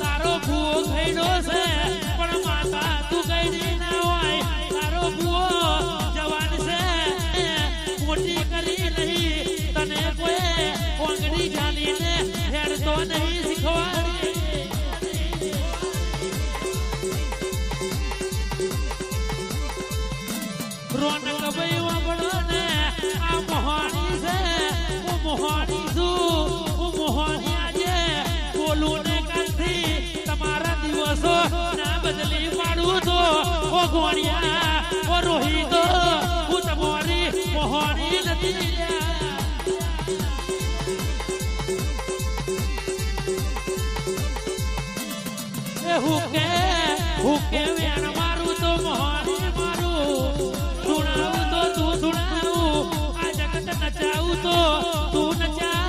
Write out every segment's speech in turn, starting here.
તારો ભૂ ખઈનો છે પણ માતા તું કઈ ના રોનક ભાઈ વાપડો ને આ મોહાણી છે હું મોહાણી છું હું મોહાણી આજે બોલું ને કાલથી તમારા દિવસો ના બદલી પાડું તો ઓ ગોણિયા ઓ રોહિત હું તમારી મોહાણી નથી હુકે વેણ મારું તો મોહાણી મારું સુણાવું તો તું સુણાવું આ જગત નચાવું તો તું નચાવું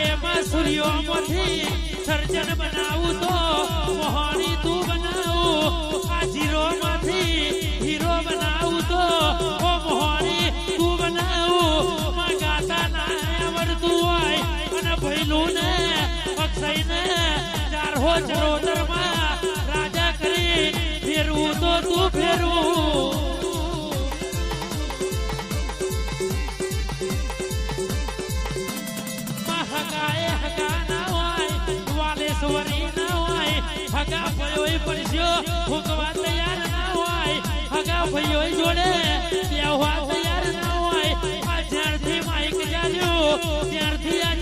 એમાં સૂર્યોમાંથી સર્જન બનાવું તો મોહાણી તું બનાવું આ જીરોમાંથી હીરો બનાવું તો ઓ મોહાણી તું બનાવું ગાતા ના આવડતું હોય અને ભૈલું ને અક્ષય ને ચારહો ચરોતર માં રાજા કરી ફેરવું તો તું ફેરવું હગા ના હોય વાલેશ્વરી ના હોય હગા ભયોય પડ્યો ભૂગવા તૈયાર ના હોય હગા ભયોય જોડે બેહવા તૈયાર ના હોય આ જ્યારથી માઈક જાલ્યો ત્યારથી આ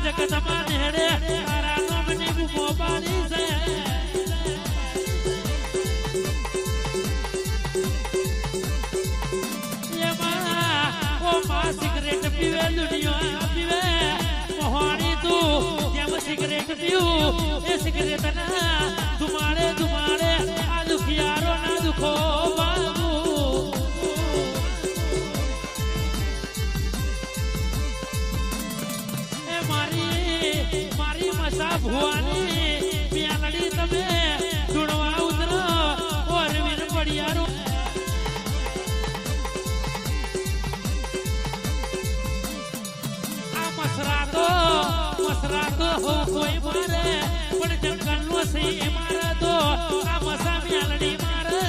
જગતમાં નેડે તારા નામની બૂમો પાડી છે એમાં ઓ માં સિગરેટ પીવે દુનિયા પીવે મોહાણી તું જેમ સિગરેટ પીવું એ સિગરેટ ના ધુમાડે ધુમાડે આ દુખિયારો ના દુખો બાબુ એ મારી મસા ભુવાની મ્યાલડી તમે ઢૂંઢવા ઉતરો ઓરવીર પડિયારો મસરાતો હો કોઈ મારે પણ જંગલ નો સિંહ મારે તો આ મસા મ્યાલડી મારે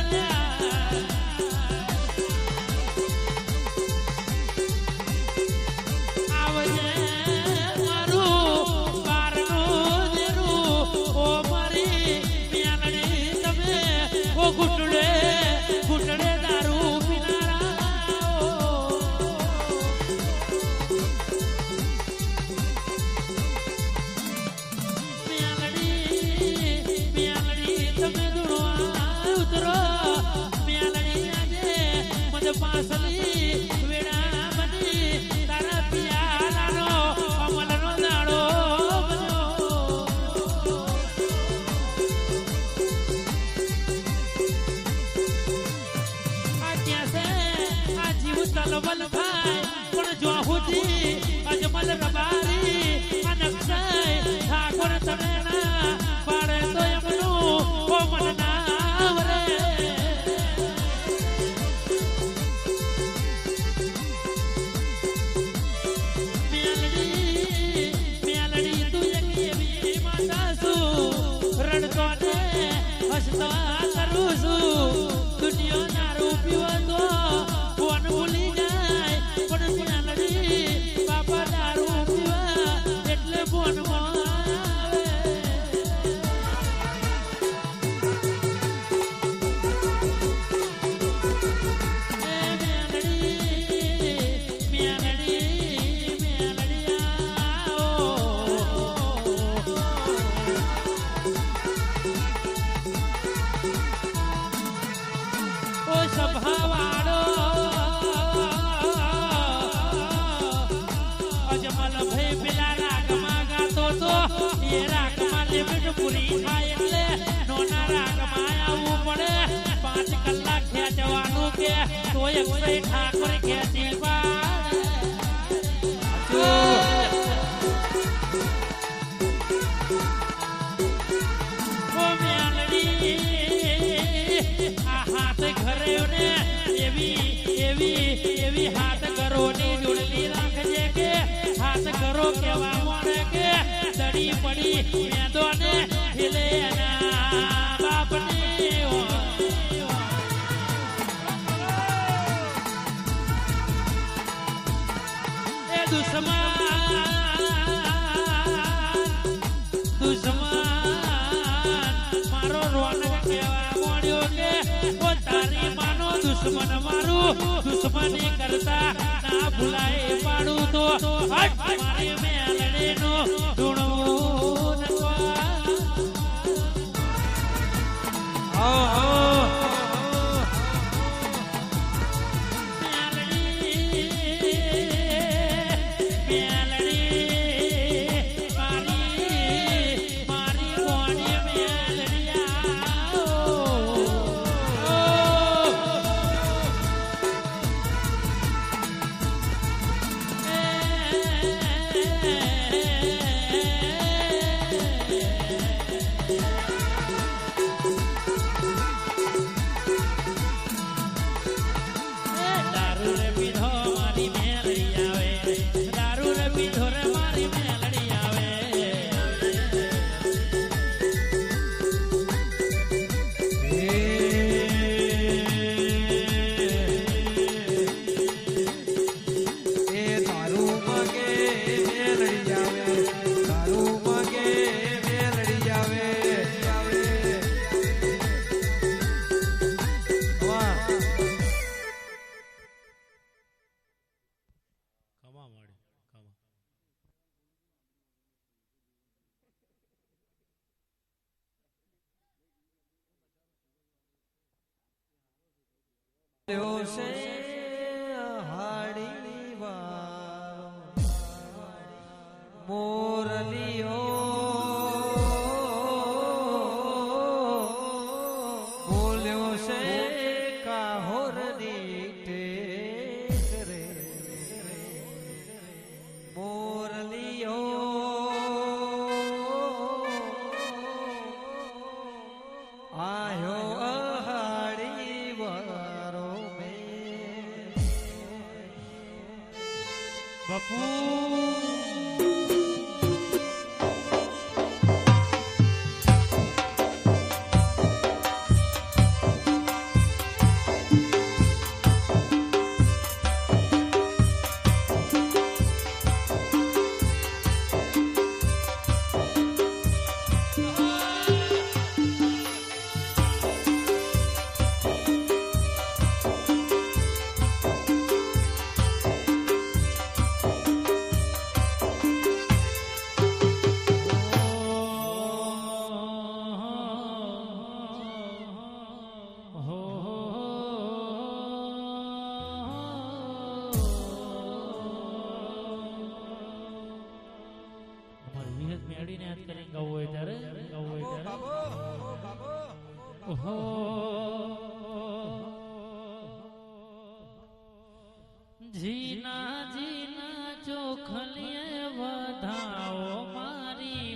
આવજે મારું બારનું દેરું ઓ મારી મ્યાલડી તમે ઓ ઘૂંટડે દારૂ પાસલી વેડા બની તારા પિયાલાનો અમલનો દાડો આ ક્યાં છે આ જીવ તલવલ ભાઈ પણ જો હુજી અજમલ રબારી આ નકશાય ઠાકોર તમે ના પાડે તો એમનું ઓ મન ના આવરે દુનિયા દારૂ પીવો તો કોણ ભૂલી જાય પણ મ્યાલડી બાપા દારૂ પીવા એટલે બોનમાં સભાવાળો અજમલ ભાઈ પેલા રાગમાં ગાતો તો એ રાગમાં લિમિટ પૂરી થાય એટલે નોના રાગમાં આવવું પડે 5 કલાક ખેંચવાનું કે તો અક્ષય ઠાકોર ખેંચી એવી હાથ કરો ની જોડલી રાખજે કે હાથ કરો કેવા મળે કે દડી પડી મેદો ને હિલે ના બાપની એ દુશ્મન મને કરતા ના ભૂલાય પાડું તો મારી મેલડી નો ધૂણવું મોરલીઓ બોલ્યો છે કાહોરની ટેક રે મોરલીઓ આયો અહાડી વારો મે બાપુ મેળીને યાદ કરીને ગાવું હોય ત્યારે ઓહો જીના જીના ચોખલીએ વધાવો મારી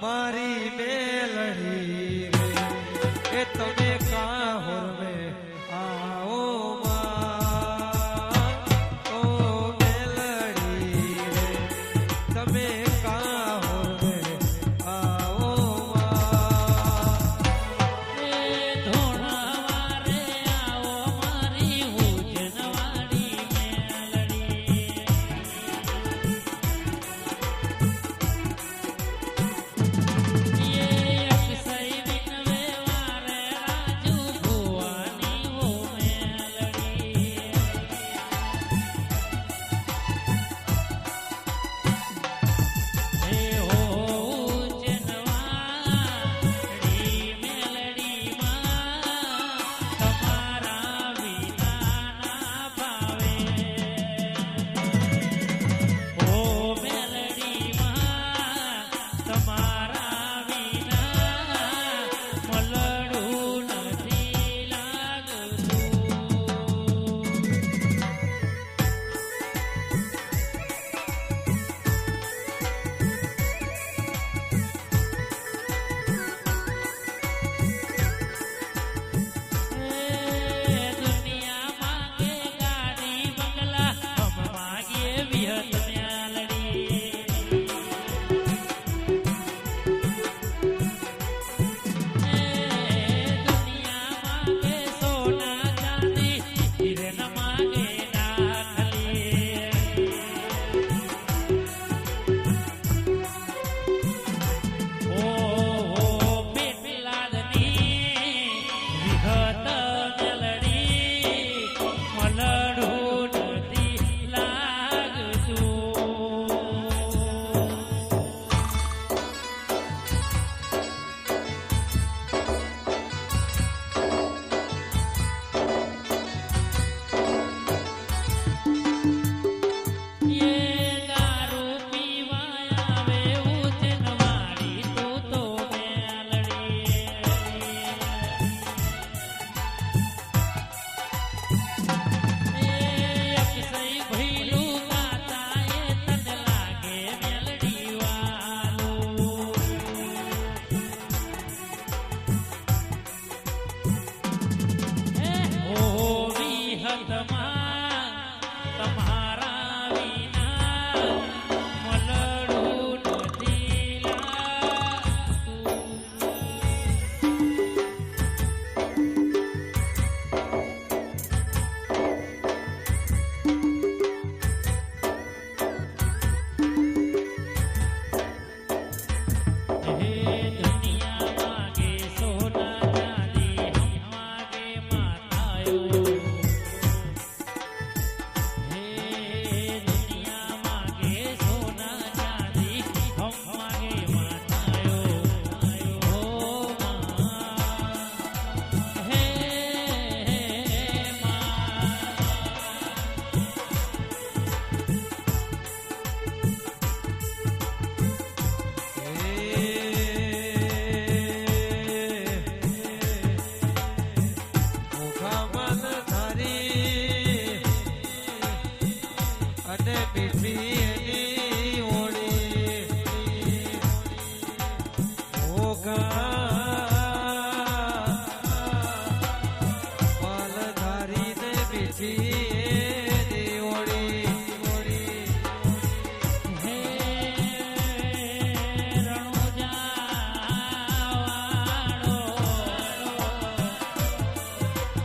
મારી મેલડી રે એ તમે કા